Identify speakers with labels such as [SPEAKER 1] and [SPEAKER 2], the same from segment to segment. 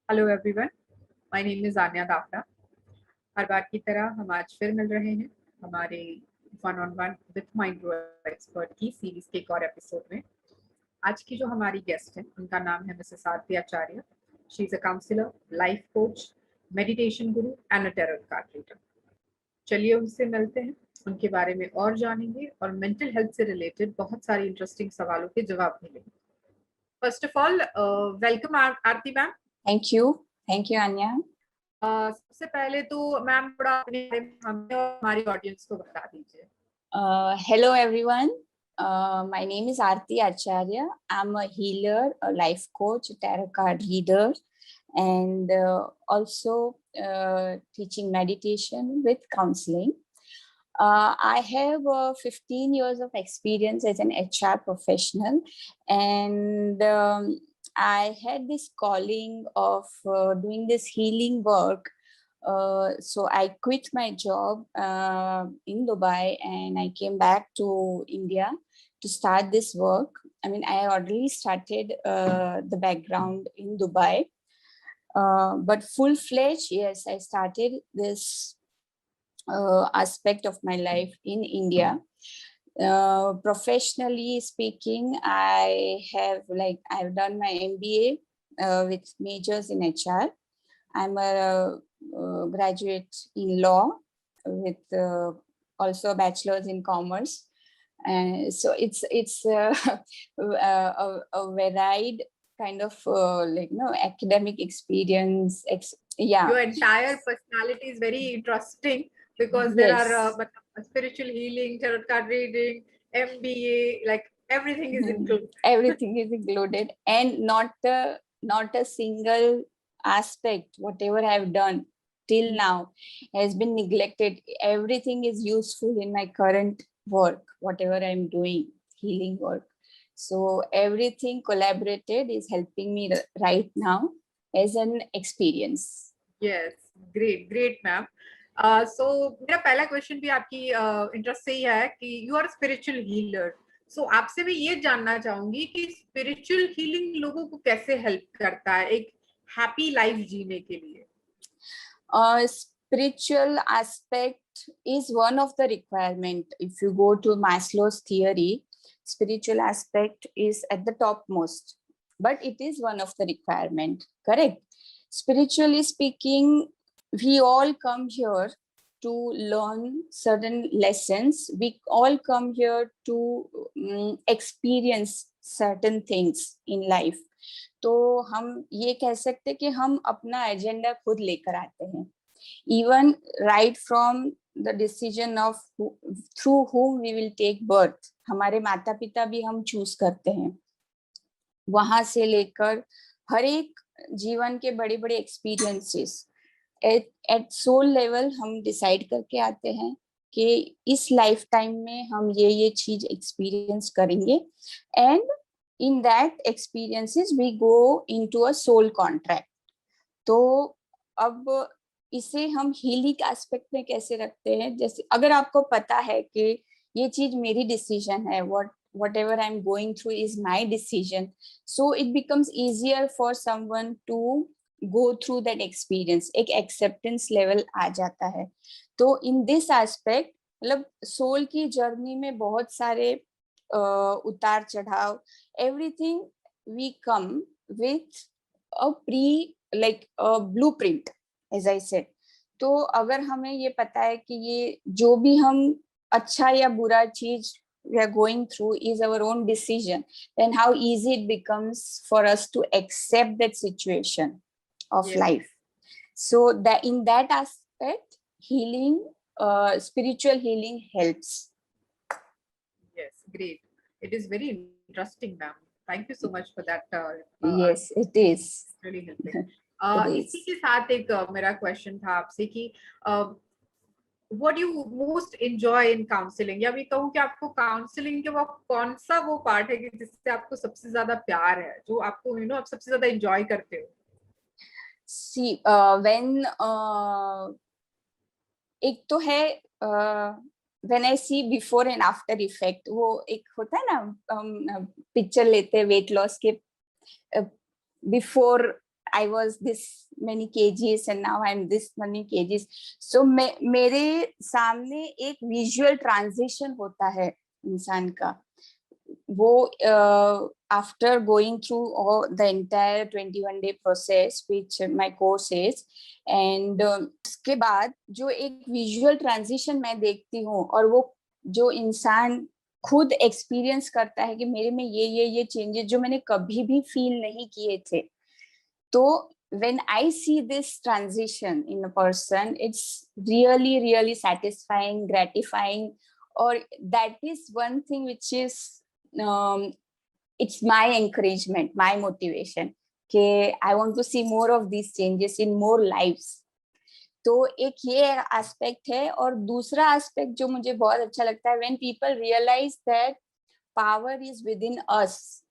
[SPEAKER 1] Hello everyone, my name is Anya Dafra. हर बार की तरह हम आज फिर मिल रहे हैं हमारे one on one with mind expert की सीरीज के एक और एपिसोड में। आज की जो हमारी गेस्ट है उनका नाम है Mrs Aarti Acharya. She is a counsellor, life coach, meditation guru and a tarot card reader. चलिए उनसे मिलते हैं, उनके बारे में और जानेंगे और मेंटल हेल्थ से रिलेटेड बहुत सारे इंटरेस्टिंग सवालों के जवाब मिलेंगे। First of all welcome Aarti ma'am.
[SPEAKER 2] Thank you Aanya.
[SPEAKER 1] सबसे पहले तो मैम थोड़ा अपने बारे में हमें और हमारी ऑडियंस को बता दीजिए।
[SPEAKER 2] Hello everyone. My name is Aarti Acharya. I'm a healer, a life coach, a tarot card reader, and also teaching meditation with counseling. I have 15 years of experience as an HR professional, and I had this calling of doing this healing work. So I quit my job in Dubai and I came back to India to start this work. I mean, I already started the background in Dubai, but full-fledged, yes, I started this aspect of my life in India. Professionally speaking, I've done my MBA with majors in HR. I'm a graduate in law with also a bachelor's in commerce. So it's a varied kind of academic experience.
[SPEAKER 1] Your entire personality is very interesting because there are spiritual healing, tarot card reading, MBA, like everything is included.
[SPEAKER 2] Everything is included, and not a single aspect, whatever I've done till now has been neglected. Everything is useful in my current work, whatever I'm doing, healing work. So everything collaborated is helping me right now as an experience.
[SPEAKER 1] Yes, great ma'am. So मेरा पहला question भी आपकी interest से ही है कि you are spiritual healer. सो आपसे भी ये जानना चाहूंगी कि स्पिरिचुअल हीलिंग लोगों को कैसे हेल्प करता है एक हैप्पी लाइफ जीने के लिए।
[SPEAKER 2] Spiritual aspect is one of the requirement. If you go to Maslow's theory, spiritual aspect is at the topmost, but it is one of the requirement, correct? Spiritually speaking, we all come here to learn certain lessons. We all come here to experience certain things in life. तो हम ये कह सकते कि हम अपना agenda खुद लेकर आते हैं. Even right from the decision of through whom we will take birth, हमारे माता पिता भी हम चूज करते हैं. वहां से लेकर हर एक जीवन के बड़े बड़े एक्सपीरियंसेस एट सोल लेवल हम डिसाइड करके आते हैं कि इस लाइफ टाइम में हम ये चीज एक्सपीरियंस करेंगे, and in that experiences we go into a soul contract. तो अब इसे हम हीलिंग एस्पेक्ट में कैसे रखते हैं, जैसे अगर आपको पता है कि ये चीज मेरी डिसीजन है, whatever I'm going through is my decision, so it becomes easier for someone to go through that experience. एक acceptance level आ जाता है. तो in this aspect, मतलब सोल की जर्नी में बहुत सारे उतार चढ़ाव, everything we come with a blueprint, as I said. तो अगर हमें ये पता है कि ये जो भी हम अच्छा या बुरा चीज we are going through is our own decision, then how easy it becomes for us to accept that situation of life. So that in that aspect, healing, spiritual healing helps.
[SPEAKER 1] Yes, great. It is very interesting, ma'am. Thank you so much for that.
[SPEAKER 2] Yes, it is.
[SPEAKER 1] Really helping. इसी के साथ एक मेरा question था आपसे कि what do you most enjoy in counseling, या मैं कहूँ कि आपको काउंसलिंग के वो कौन सा वो पार्ट है कि जिससे आपको सबसे ज्यादा प्यार है, जो आपको आप सबसे ज्यादा एंजॉय करते हो?
[SPEAKER 2] See, when एक तो है when I see before and after effect, वो एक होता है ना, हम पिक्चर लेते हैं वेट लॉस के before I was this many kgs and now I'm this many kgs. So मेरे सामने एक विजुअल ट्रांजिशन होता है इंसान का, वो after going through all the entire 21-day process which my course is, and उसके बाद जो एक विजुअल ट्रांजिशन मैं देखती हूँ और वो जो इंसान खुद एक्सपीरियंस करता है कि मेरे में ये चेंजेस जो मैंने कभी भी फील नहीं किए थे, तो when I see this transition in a person, it's really satisfying, gratifying, or that is one thing which is it's my encouragement, my motivation. Okay, I want to see more of these changes in more lives. तो एक ये aspect है, और दूसरा aspect जो मुझे बहुत अच्छा लगता है, when people realize that power is within us.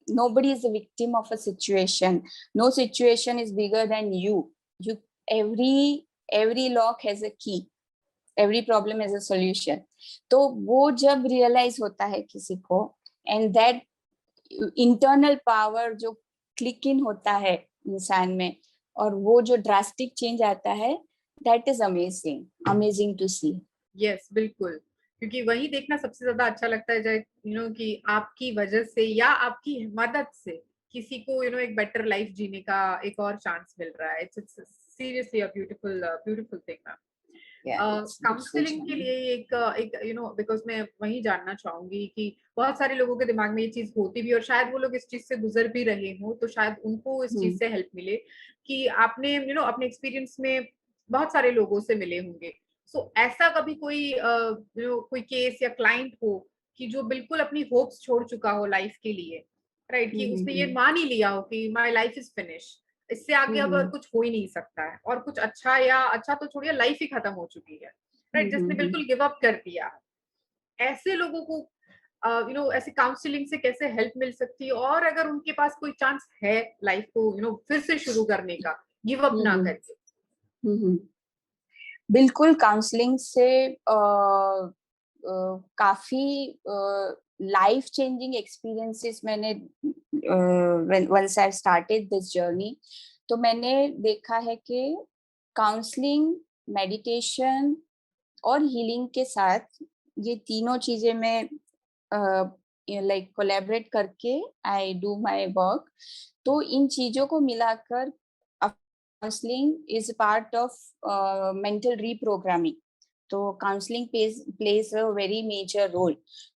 [SPEAKER 2] Nobody is a victim of a situation. No situation is bigger than you. Every lock has a key. Every problem has a solution. तो वो जब realize होता है किसी को, and that internal power जो click in होता है इंसान में, और वो जो drastic change आता है, that is amazing to see.
[SPEAKER 1] Yes, बिल्कुल, क्योंकि वही देखना सबसे ज्यादा अच्छा लगता है, जब कि आपकी वजह से या आपकी मदद से किसी को एक बेटर लाइफ जीने का एक और चांस मिल रहा है. It's seriously a beautiful thing ma'am. Counselling के लिए एक बिकॉज मैं वही जानना चाहूंगी कि बहुत सारे लोगों के दिमाग में ये चीज होती भी, और शायद वो लोग इस चीज से गुजर भी रहे हो, तो शायद उनको इस चीज से हेल्प मिले कि आपने अपने एक्सपीरियंस में बहुत सारे लोगों से मिले होंगे. सो ऐसा कभी कोई केस या क्लाइंट हो कि जो बिल्कुल अपनी होप्स छोड़ चुका हो लाइफ के लिए, राइट, कि उसने ये मान ही लिया हो कि माय लाइफ इज फिनिश, इससे आगे अब और कुछ हो ही नहीं सकता है, और कुछ अच्छा तो छोड़िए, लाइफ ही खत्म हो चुकी है, राइट, जिसने बिल्कुल गिव अप कर दिया. ऐसे लोगों को ऐसे काउंसलिंग से कैसे हेल्प मिल सकती है, और अगर उनके पास कोई चांस है लाइफ को फिर से शुरू करने का, गिव अप ना करके?
[SPEAKER 2] बिल्कुल, काउंसलिंग से काफी लाइफ चेंजिंग एक्सपीरियंसेस मैंने once I started this journey, तो मैंने देखा है कि काउंसलिंग, मेडिटेशन और हीलिंग के साथ ये तीनों चीजें मैं लाइक कोलैबोरेट करके आई डू माय वर्क. तो इन चीजों को मिलाकर counselling is part of mental reprogramming. तो counselling plays a very major role.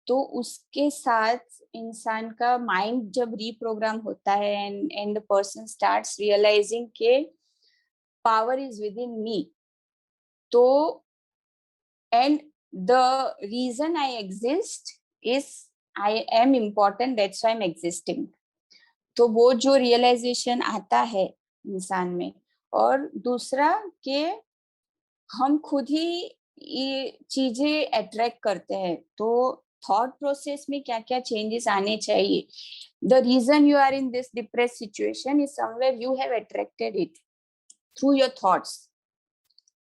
[SPEAKER 2] तो उसके साथ इंसान का माइंड जब रीप्रोग्राम होता है and the person starts realising के power is within me, तो and the reason I exist is I am important, that's why I'm existing. तो वो जो रियलाइजेशन आता है इंसान में, और दूसरा कि हम खुद ही ये चीजें अट्रैक्ट करते हैं. तो थॉट प्रोसेस में क्या क्या चेंजेस आने चाहिए. The reason you are in this depress situation is somewhere you have attracted it through your thoughts,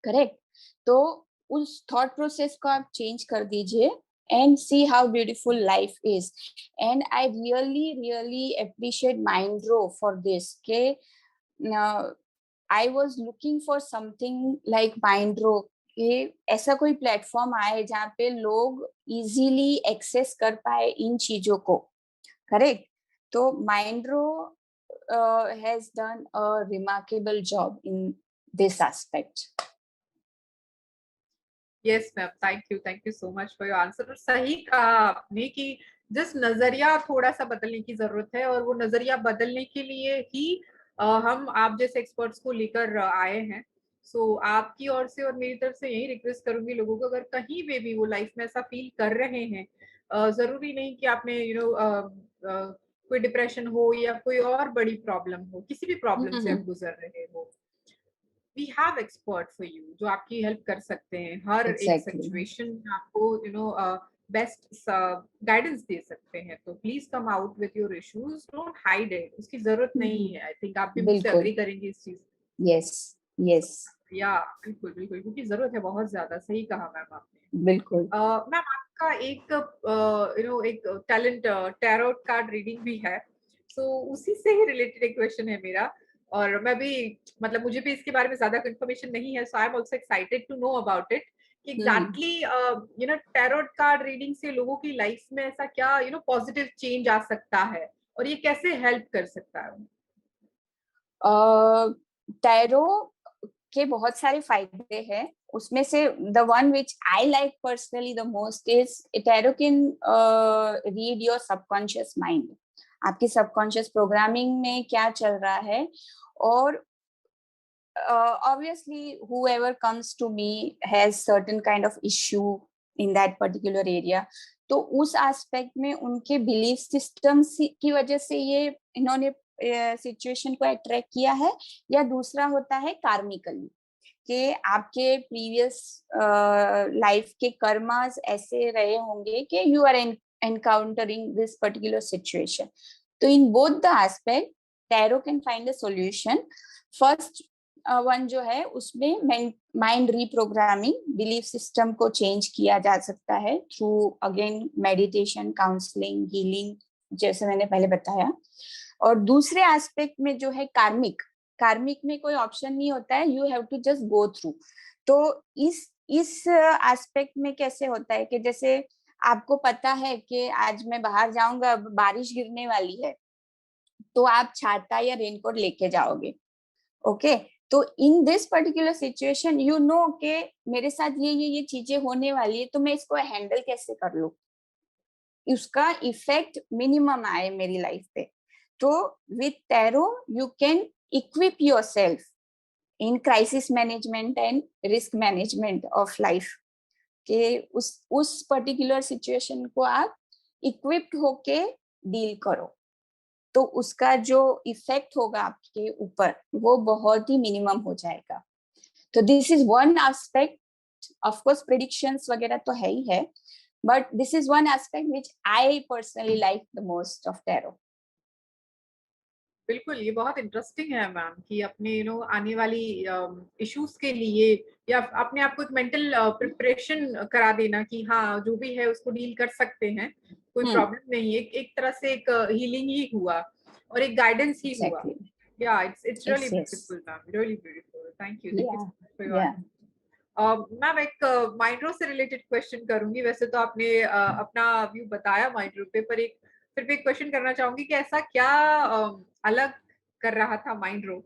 [SPEAKER 2] correct. तो उस थॉट प्रोसेस को आप चेंज कर दीजिए and see how beautiful life is. And I really appreciate Mindro for this. Okay, I was looking for something like Mindro, कि ऐसा कोई platform आए जहाँ पे लोग इजीली एक्सेस कर पाए इन चीजों को, करेक्ट. तो Mindro has done a remarkable job in this aspect.
[SPEAKER 1] Yes ma'am, thank you so much for your answer. और सही कहा आपने कि जिस नजरिया थोड़ा सा बदलने की जरूरत है, और वो नजरिया बदलने के लिए ही हम आप जैसे एक्सपर्ट्स को लेकर आए हैं. सो आपकी ओर से और मेरी तरफ से यही रिक्वेस्ट करूंगी लोगों को, अगर कहीं पे भी वो लाइफ में ऐसा फील कर रहे हैं, जरूरी नहीं कि आपने कोई डिप्रेशन हो या कोई और बड़ी प्रॉब्लम हो, किसी भी प्रॉब्लम से आप गुजर रहे हो, we have expert for you जो आपकी हेल्प कर सकते हैं हर एक सिचुएशन में, आपको बेस्ट गाइडेंस दे सकते हैं. तो please come out with your issues, don't hide it. उसकी जरूरत नहीं है. आई थिंक आप भी मुझसे एग्री करेंगे इस चीज.
[SPEAKER 2] यस
[SPEAKER 1] या बिल्कुल, क्योंकि जरूरत है बहुत ज्यादा. सही कहा मैम आपने.
[SPEAKER 2] बिल्कुल.
[SPEAKER 1] मैम, आपका एक टैलेंट टैरोट कार्ड रीडिंग भी है, सो उसी से ही रिलेटेड एक क्वेश्चन है मेरा. और मैं भी मतलब मुझे भी इसके बारे में ज्यादा इन्फॉर्मेशन नहीं है, so I am also excited to know about it कि एग्जैक्टली टैरोट कार्ड रीडिंग से लोगों की लाइफ में ऐसा क्या पॉजिटिव चेंज आ सकता है और ये कैसे हेल्प कर सकता है।
[SPEAKER 2] टैरो के बहुत सारे फायदे हैं, उसमें से the one which I like personally the most is tarot can read your subconscious mind. आपकी सबकॉन्शियस प्रोग्रामिंग में क्या चल रहा है, और obviously whoever comes to me has certain kind of issue in that particular area, तो उस aspect में उनके बिलीफ सिस्टम की वजह से ये इन्होंने सिचुएशन को अट्रैक्ट किया है, या दूसरा होता है कार्मिकली कि आपके प्रीवियस लाइफ के कर्मास ऐसे रहे होंगे कि you are encountering this particular situation. तो in both the aspect tarot can find a solution. First one जो है उसमें माइंड रीप्रोग्रामिंग, बिलीफ सिस्टम को चेंज किया जा सकता है through again meditation, counselling, healing, जैसे मैंने पहले बताया। और दूसरे एस्पेक्ट में जो है कार्मिक, कार्मिक में कोई ऑप्शन नहीं होता है, you have to just go through. तो इस एस्पेक्ट में कैसे होता है कि जैसे आपको पता है कि आज मैं बाहर जाऊंगा, बारिश गिरने वाली है, तो आप छाता या रेनकोट लेके जाओगे। ओके, तो in this particular situation you know के मेरे साथ ये चीजें होने वाली है, तो मैं इसको हैंडल कैसे कर लूं, उसका इफेक्ट मिनिमम आए मेरी लाइफ पे। तो with tarot you can equip yourself in crisis management and risk management of life, के उस पर्टिकुलर सिचुएशन को आप इक्विप्ड होके डील करो, तो उसका जो इफेक्ट होगा आपके ऊपर वो बहुत ही मिनिमम हो जाएगा। तो this is one aspect, of course predictions वगैरह तो है ही है, but this is one aspect which I personally like the most of tarot.
[SPEAKER 1] बिल्कुल, ये बहुत इंटरेस्टिंग है मैम कि अपने आने वाली इश्यूज के लिए या अपने आप को एक मेंटल प्रिपरेशन करा देना कि हाँ जो भी है उसको डील कर सकते हैं, कोई प्रॉब्लम नहीं है। एक तरह से एक हीलिंग ही हुआ और एक गाइडेंस ही हुआ।
[SPEAKER 2] Exactly.
[SPEAKER 1] या it's really
[SPEAKER 2] Yes, yes.
[SPEAKER 1] Beautiful ma'am, really beautiful. Thank you
[SPEAKER 2] Yeah,
[SPEAKER 1] for your
[SPEAKER 2] yeah.
[SPEAKER 1] Ma'am. एक माइंड्रो से रिलेटेड क्वेश्चन करूंगी। वैसे तो आपने अपना व्यू बताया माइंड्रो पे, पर एक फिर भी क्वेश्चन करना चाहूंगी कि ऐसा क्या अलग कर रहा था माइंड्रो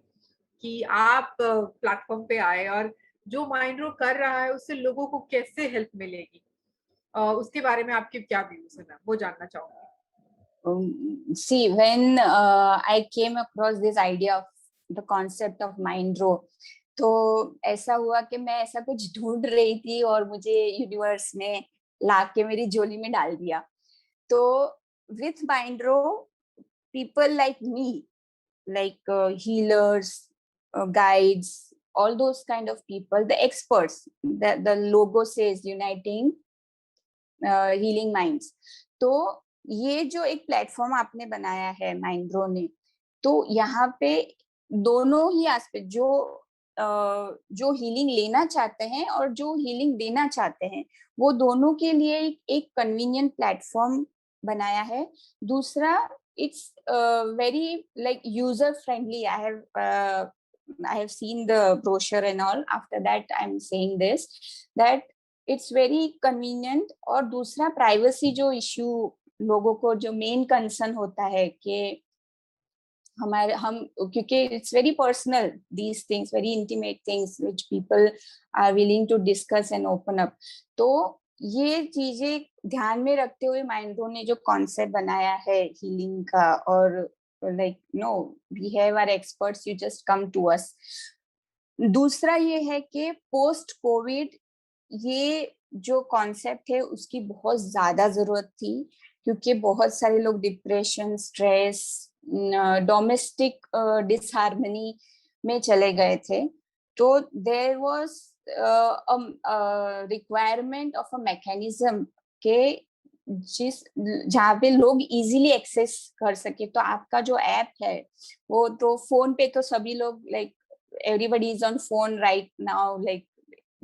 [SPEAKER 1] कि आप प्लेटफॉर्म पे आए, और जो माइंड्रो कर रहा है उससे लोगों को कैसे हेल्प मिलेगी, उसके बारे में आपके क्या व्यूज है मैम, वो जानना चाहूंगी।
[SPEAKER 2] See, when I came across this idea of the concept of Mindro, तो ऐसा हुआ कि मैं ऐसा कुछ ढूंढ रही थी और मुझे यूनिवर्स ने ला के मेरी झोली में डाल दिया। तो with Mindro, people like me, like healers, guides, all those kind of people, the experts, the logo says uniting healing minds. तो ये जो एक प्लेटफॉर्म आपने बनाया है माइंड्रो ने, तो यहाँ पे दोनों ही एस्पेक्ट, जो हीलिंग लेना चाहते हैं और जो हीलिंग देना चाहते हैं, वो दोनों के लिए एक कन्वीनियंट प्लेटफॉर्म बनाया है। दूसरा, it's very like user friendly. I have seen the brochure and all. After that, I'm saying this, that it's very convenient। और दूसरा, प्राइवेसी जो इश्यू लोगों को जो मेन कंसर्न होता है कि हम क्योंकि it's very personal, these things, very intimate things which people are willing to discuss and open up. तो ये चीजें ध्यान में रखते हुए माइंड्रो ने जो कॉन्सेप्ट बनाया है हीलिंग का, और like no we have our experts, you just come to us. दूसरा ये है कि पोस्ट कोविड ये जो कॉन्सेप्ट है उसकी बहुत ज्यादा जरूरत थी, क्योंकि बहुत सारे लोग डिप्रेशन, स्ट्रेस, डोमेस्टिक डिसहार्मनी में चले गए थे। तो there was requirement of a mechanism के जहाँ पे लोग इजीली एक्सेस कर सके। तो आपका जो ऐप है वो तो फोन पे तो सभी लोग, like everybody is on phone right now, like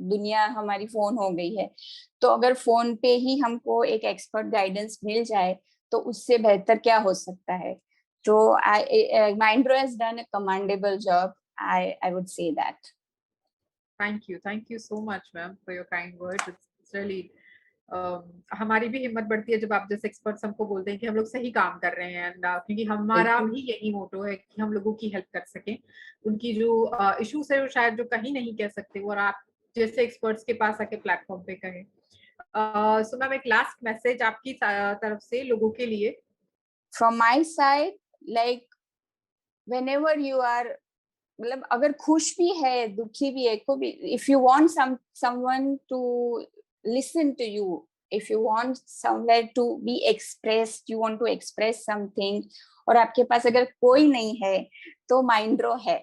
[SPEAKER 2] दुनिया हमारी फोन हो गई है। तो अगर फोन पे ही हमको एक एक्सपर्ट गाइडेंस मिल जाए तो उससे बेहतर क्या हो सकता है। So Mindro has done a commendable job. I would say that.
[SPEAKER 1] Thank you so much, ma'am, for your kind words. It's really हमारी भी हिम्मत बढ़ती है जब आप जैसे एक्सपर्ट्स हमको बोलते हैं कि हम लोग सही काम कर रहे हैं, एंड क्योंकि हमारा भी यही मोटो है कि हम लोगों की हेल्प कर सकें, उनकी जो इश्यूज है वो शायद जो कहीं नहीं कह सकते और आप जैसे एक्सपर्ट्स के पास आके प्लेटफॉर्म पे कहें। सो मैम, एक लास्ट मैसेज आपकी तरफ से लोगों के लिए।
[SPEAKER 2] From my side, like whenever you are, मतलब अगर खुश भी है दुखी भी है, को भी, if you want someone to listen to you, if you want somewhere to be expressed, you want to express something, और आपके पास अगर कोई नहीं है तो Mindro है।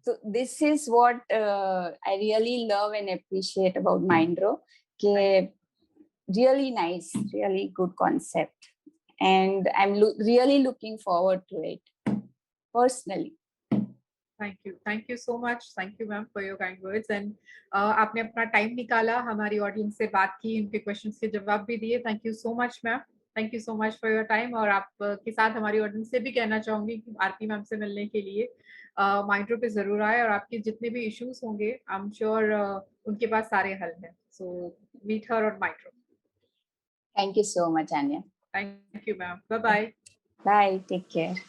[SPEAKER 2] So this is what I really love and appreciate about Mindro, कि really nice, really good concept, and I'm really looking forward to it personally.
[SPEAKER 1] Thank you so much, thank you ma'am for your kind words, and आपने अपना time निकाला, हमारी audience से बात की, उनके questions के जवाब भी दिए। Thank you so much ma'am, thank you so much for your time. और आप के साथ हमारी ऑडियंस से भी कहना चाहूंगी कि आरती मैम से मिलने के लिए माइंड्रो पे जरूर आए, और आपके जितने भी इश्यूज होंगे आई एम श्योर उनके पास सारे हल हैं। So meet her on Mindro.
[SPEAKER 2] Thank you so much, Anya.
[SPEAKER 1] Thank you ma'am, bye bye.
[SPEAKER 2] Bye, take care.